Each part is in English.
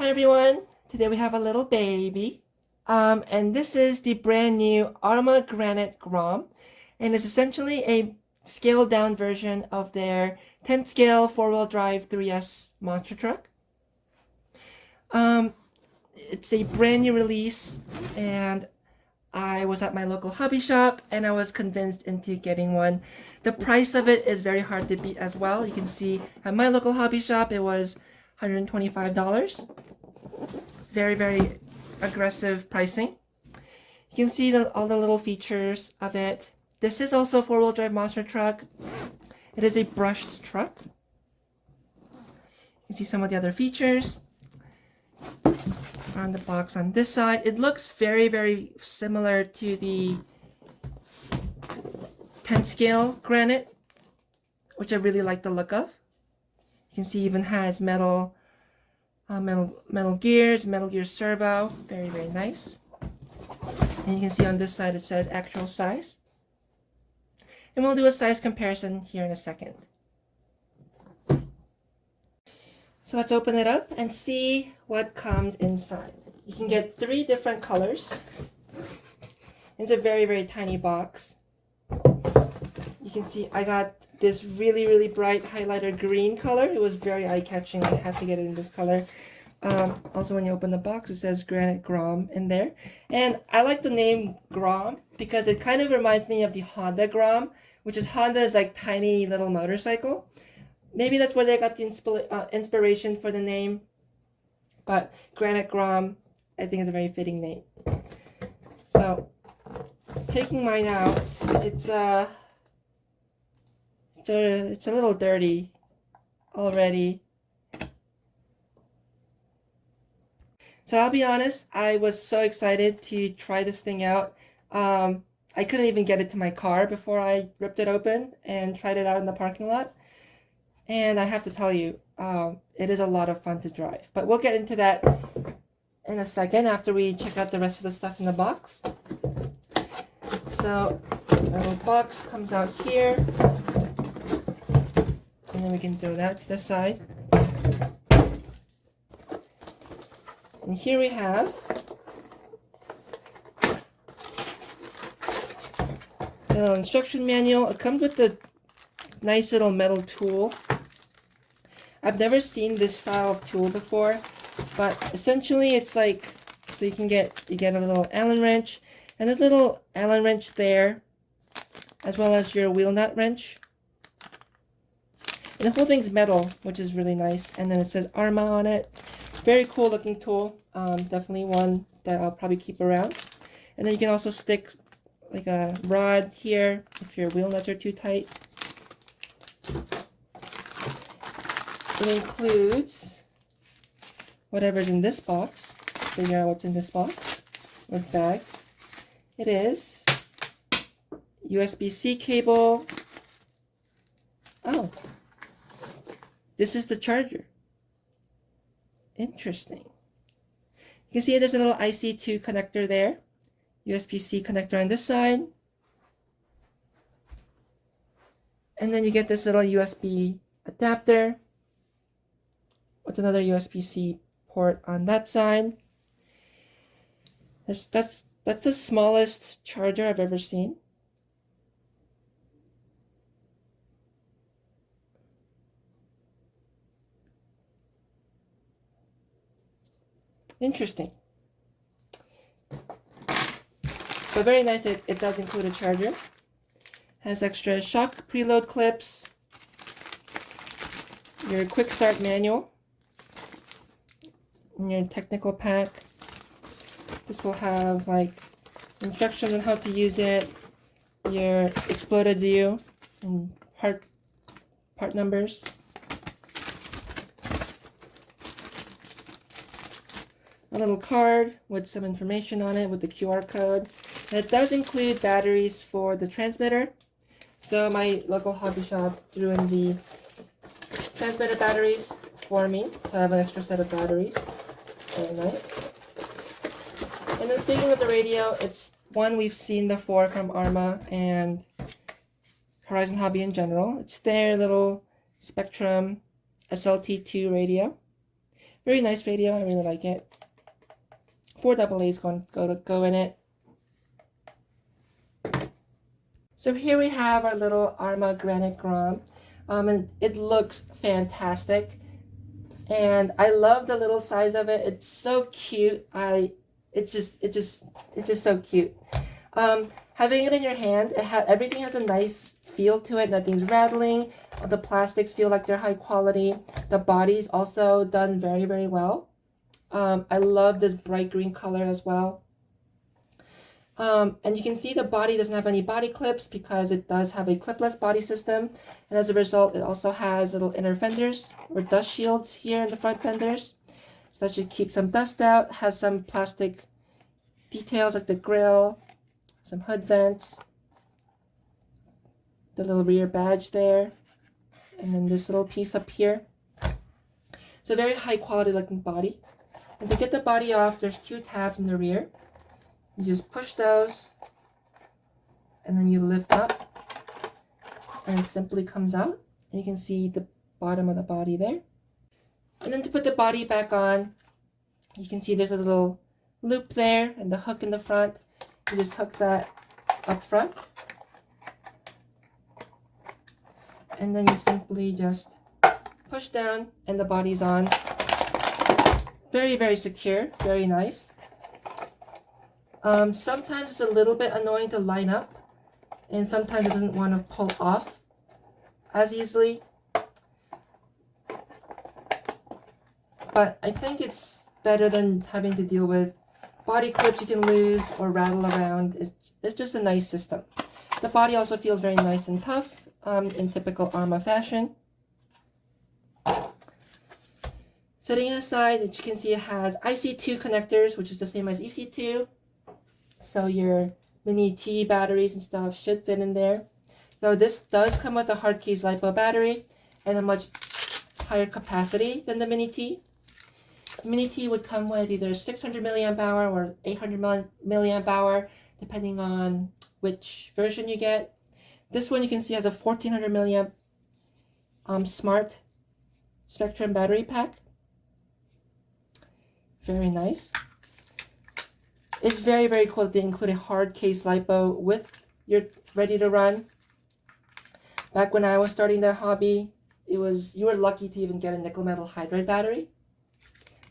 Hi everyone, today we have a little baby. And this is the brand new Arrma Granite Grom. And it's essentially a scaled down version of their 10 scale 4-wheel drive 3S monster truck. It's a brand new release, and I was at my local hobby shop and I was convinced into getting one. The price of it is very hard to beat as well. You can see at my local hobby shop it was $125. Very, very aggressive pricing. You can see all the little features of it. This is also a 4-wheel drive monster truck. It is a brushed truck. You can see some of the other features on the box on this side. It looks very, very similar to the 10 scale Granite, which I really like the look of. You can see it even has metal gears, metal gear servo. Very, very nice. And you can see on this side it says actual size. And we'll do a size comparison here in a second. So let's open it up and see what comes inside. You can get 3 different colors. It's a very, very tiny box. You can see I got this really, really bright highlighter green color. It was very eye-catching. I had to get it in this color. Also, when you open the box, it says Granite Grom in there. And I like the name Grom because it kind of reminds me of the Honda Grom, which is Honda's like tiny little motorcycle. Maybe that's where they got the inspiration for the name. But Granite Grom, I think, is a very fitting name. So, taking mine out, it's a little dirty already. So I'll be honest, I was so excited to try this thing out. I couldn't even get it to my car before I ripped it open and tried it out in the parking lot. And I have to tell you, it is a lot of fun to drive. But we'll get into that in a second after we check out the rest of the stuff in the box. So the little box comes out here. And then we can throw that to the side. And here we have the little instruction manual. It comes with the nice little metal tool. I've never seen this style of tool before, but essentially it's like, so you get a little Allen wrench and a little Allen wrench there, as well as your wheel nut wrench. And the whole thing's metal, which is really nice. And then it says Arrma on it. Very cool looking tool. Definitely one that I'll probably keep around. And then you can also stick like a rod here if your wheel nuts are too tight. It includes whatever's in this box. Figure out what's in this box with bag. It is USB-C cable. Oh, this is the charger. Interesting. You can see there's a little IC2 connector there. USB-C connector on this side. And then you get this little USB adapter with another USB-C port on that side. That's the smallest charger I've ever seen. Interesting. But very nice, it does include a charger. Has extra shock preload clips. Your quick start manual. And your technical pack. This will have like instructions on how to use it. Your exploded view and part numbers. A little card with some information on it with the QR code. And it does include batteries for the transmitter. So my local hobby shop threw in the transmitter batteries for me. So I have an extra set of batteries. Very nice. And then speaking of the radio, it's one we've seen before from Arrma and Horizon Hobby in general. It's their little Spectrum SLT2 radio. Very nice radio. I really like it. 4 AA's go in it. So here we have our little Arrma Granite Grom. And it looks fantastic. And I love the little size of it. It's so cute. It's just so cute. Having it in your hand, everything has a nice feel to it. Nothing's rattling. The plastics feel like they're high quality. The body's also done very, very well. I love this bright green color as well. And you can see the body doesn't have any body clips because it does have a clipless body system. And as a result, it also has little inner fenders or dust shields here in the front fenders. So that should keep some dust out. Has some plastic details like the grill, some hood vents, the little rear badge there, and then this little piece up here. So very high quality looking body. And to get the body off, there's 2 tabs in the rear. You just push those, and then you lift up, and it simply comes out. And you can see the bottom of the body there. And then to put the body back on, you can see there's a little loop there and the hook in the front. You just hook that up front. And then you simply just push down and the body's on. Very, very secure, very nice. Sometimes it's a little bit annoying to line up, and sometimes it doesn't want to pull off as easily. But I think it's better than having to deal with body clips you can lose or rattle around. It's just a nice system. The body also feels very nice and tough in typical Arrma fashion. Setting it aside, as you can see, it has IC2 connectors, which is the same as EC2. So your mini T batteries and stuff should fit in there. So this does come with a hard case LiPo battery and a much higher capacity than the mini T. The mini T would come with either 600 milliamp hour or 800 milliamp hour, depending on which version you get. This one you can see has a 1400 milliamp smart spectrum battery pack. Very nice. It's very, very cool that they include a hard case LiPo with your ready to run. Back when I was starting that hobby, you were lucky to even get a nickel metal hydride battery.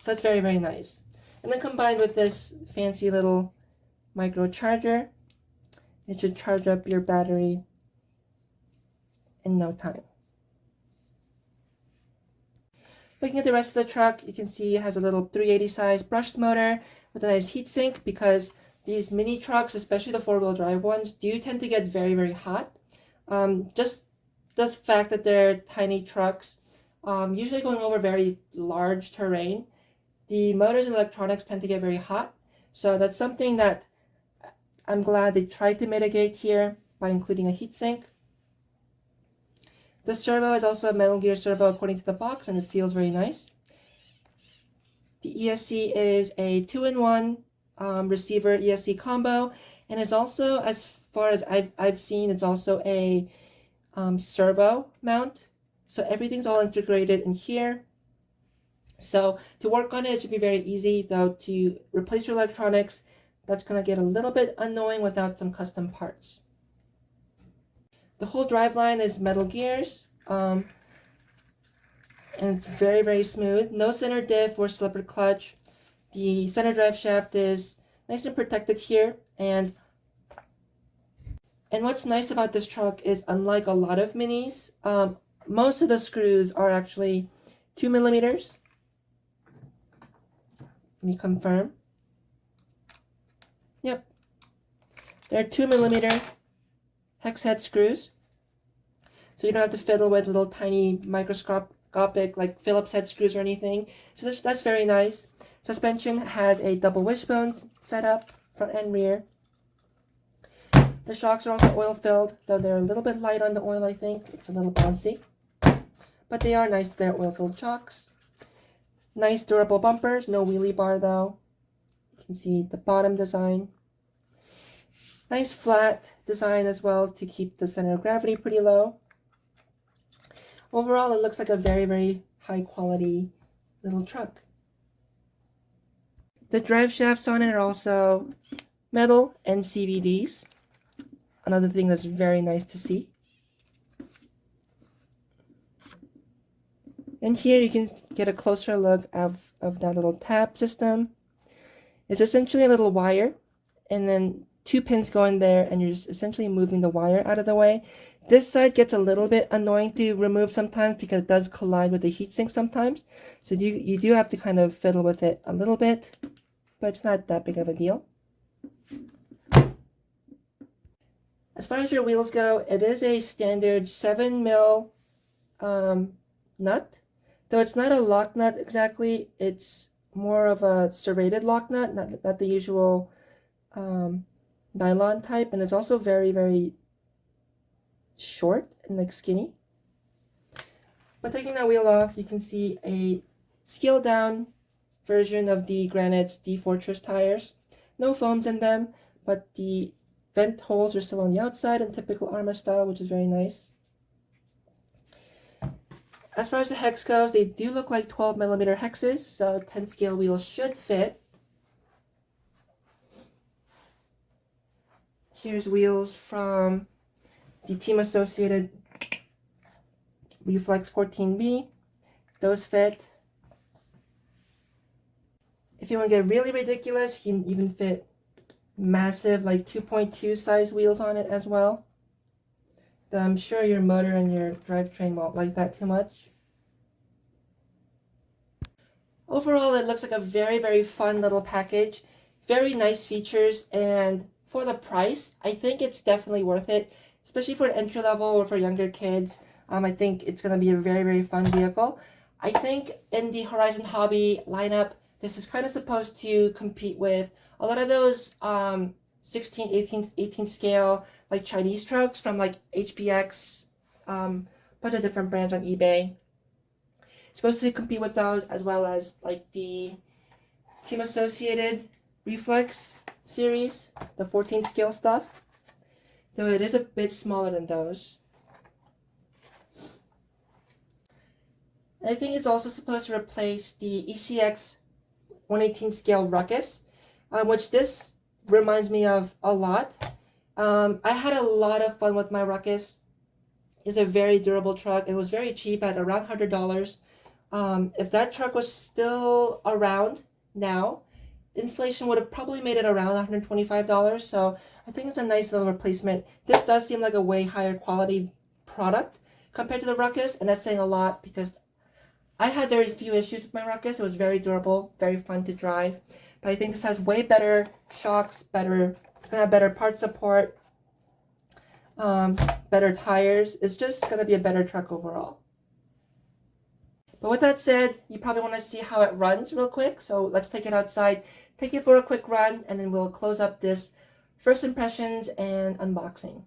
So that's very, very nice. And then combined with this fancy little micro charger, it should charge up your battery in no time. Looking at the rest of the truck, you can see it has a little 380 size brushed motor with a nice heatsink, because these mini trucks, especially the 4-wheel drive ones, do tend to get very, very hot. Just the fact that they're tiny trucks, usually going over very large terrain, the motors and electronics tend to get very hot. So that's something that I'm glad they tried to mitigate here by including a heatsink. The servo is also a Metal Gear servo according to the box, and it feels very nice. The ESC is a 2-in-1 receiver ESC combo, and is also, as far as I've seen, it's also a servo mount. So everything's all integrated in here. So to work on it, it should be very easy, though to replace your electronics, that's going to get a little bit annoying without some custom parts. The whole driveline is Metal Gears, and it's very, very smooth. No center diff or slipper clutch. The center drive shaft is nice and protected here, and what's nice about this truck is, unlike a lot of minis, most of the screws are actually 2 millimeters. Let me confirm. Yep, they're 2 millimeter hex head screws, so you don't have to fiddle with little tiny microscopic like Phillips head screws or anything. So that's very nice. Suspension has a double wishbone setup, front and rear. The shocks are also oil filled, though they're a little bit light on the oil. I think it's a little bouncy, but they are nice. They're oil filled shocks. Nice durable bumpers, no wheelie bar though. You can see the bottom design. Nice flat design as well to keep the center of gravity pretty low. Overall, it looks like a very, very high quality little truck. The drive shafts on it are also metal and CVDs. Another thing that's very nice to see. And here you can get a closer look of that little tab system. It's essentially a little wire, and then 2 pins go in there, and you're just essentially moving the wire out of the way. This side gets a little bit annoying to remove sometimes because it does collide with the heatsink sometimes. So you do have to kind of fiddle with it a little bit, but it's not that big of a deal. As far as your wheels go, it is a standard 7mm nut. Though it's not a lock nut exactly, it's more of a serrated lock nut, not the usual nylon type, and it's also very, very short and like skinny. But taking that wheel off, you can see a scaled down version of the Granite's D-Fortress tires. No foams in them, but the vent holes are still on the outside in typical Arrma style, which is very nice. As far as the hex goes, they do look like 12mm hexes, so 10 scale wheels should fit. Here's wheels from the Team Associated Reflex 14B. Those fit. If you want to get really ridiculous, you can even fit massive, like 2.2 size wheels on it as well. I'm sure your motor and your drivetrain won't like that too much. Overall, it looks like a very, very fun little package. Very nice features, and for the price, I think it's definitely worth it, especially for an entry level or for younger kids. I think it's going to be a very, very fun vehicle. I think in the Horizon Hobby lineup, this is kind of supposed to compete with a lot of those 16, 18 scale like Chinese trucks from like HPX, bunch of different brands on eBay. It's supposed to compete with those, as well as like the Team Associated Reflex series, the 14 scale stuff. Though it is a bit smaller than those. I think it's also supposed to replace the ECX 118 scale Ruckus, which this reminds me of a lot. I had a lot of fun with my Ruckus. It's a very durable truck. It was very cheap at around $100. If that truck was still around now, inflation would have probably made it around $125. So I think it's a nice little replacement. This does seem like a way higher quality product compared to the Ruckus, and that's saying a lot because I had very few issues with my Ruckus. It was very durable, very fun to drive. But I think this has way better shocks, it's going to have better part support, better tires. It's just going to be a better truck overall. But with that said, you probably want to see how it runs real quick. So let's take it outside, take it for a quick run, and then we'll close up this first impressions and unboxing.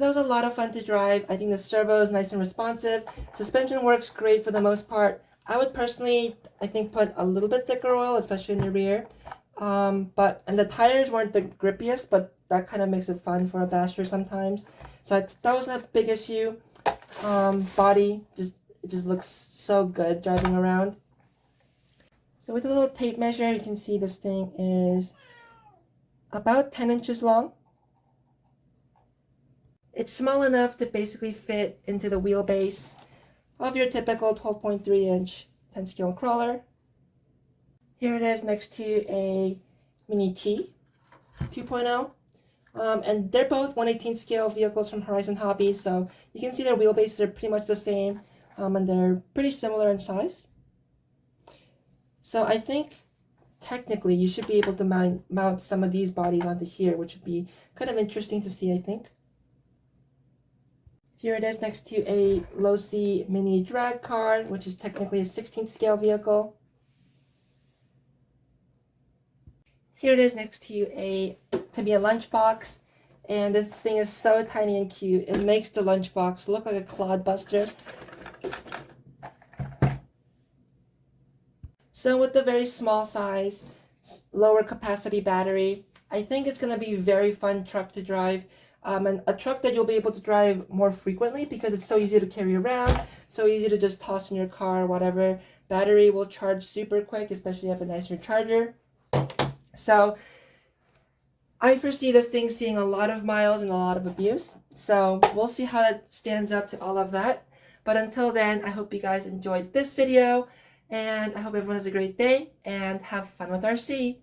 that was a lot of fun to drive. I think the servo is nice and responsive. Suspension works great for the most part. I would personally, I think, put a little bit thicker oil, especially in the rear. And the tires weren't the grippiest, but that kind of makes it fun for a basher sometimes. So that was a big issue. Body, it just looks so good driving around. So with a little tape measure, you can see this thing is about 10 inches long. It's small enough to basically fit into the wheelbase of your typical 12.3 inch 10 scale crawler. Here it is next to a Mini T 2.0. And they're both 1/18 scale vehicles from Horizon Hobby, so you can see their wheelbases are pretty much the same, and they're pretty similar in size. So I think technically you should be able to mount some of these bodies onto here, which would be kind of interesting to see, I think. Here it is next to a low-C mini drag car, which is technically a 16th scale vehicle. Here it is next to a lunchbox, and this thing is so tiny and cute. It makes the lunchbox look like a clodbuster. So with the very small size, lower capacity battery, I think it's going to be a very fun truck to drive. And a truck that you'll be able to drive more frequently because it's so easy to carry around, so easy to just toss in your car or whatever. Battery will charge super quick, especially if you have a nicer charger. So I foresee this thing seeing a lot of miles and a lot of abuse. So we'll see how it stands up to all of that. But until then, I hope you guys enjoyed this video, and I hope everyone has a great day and have fun with RC.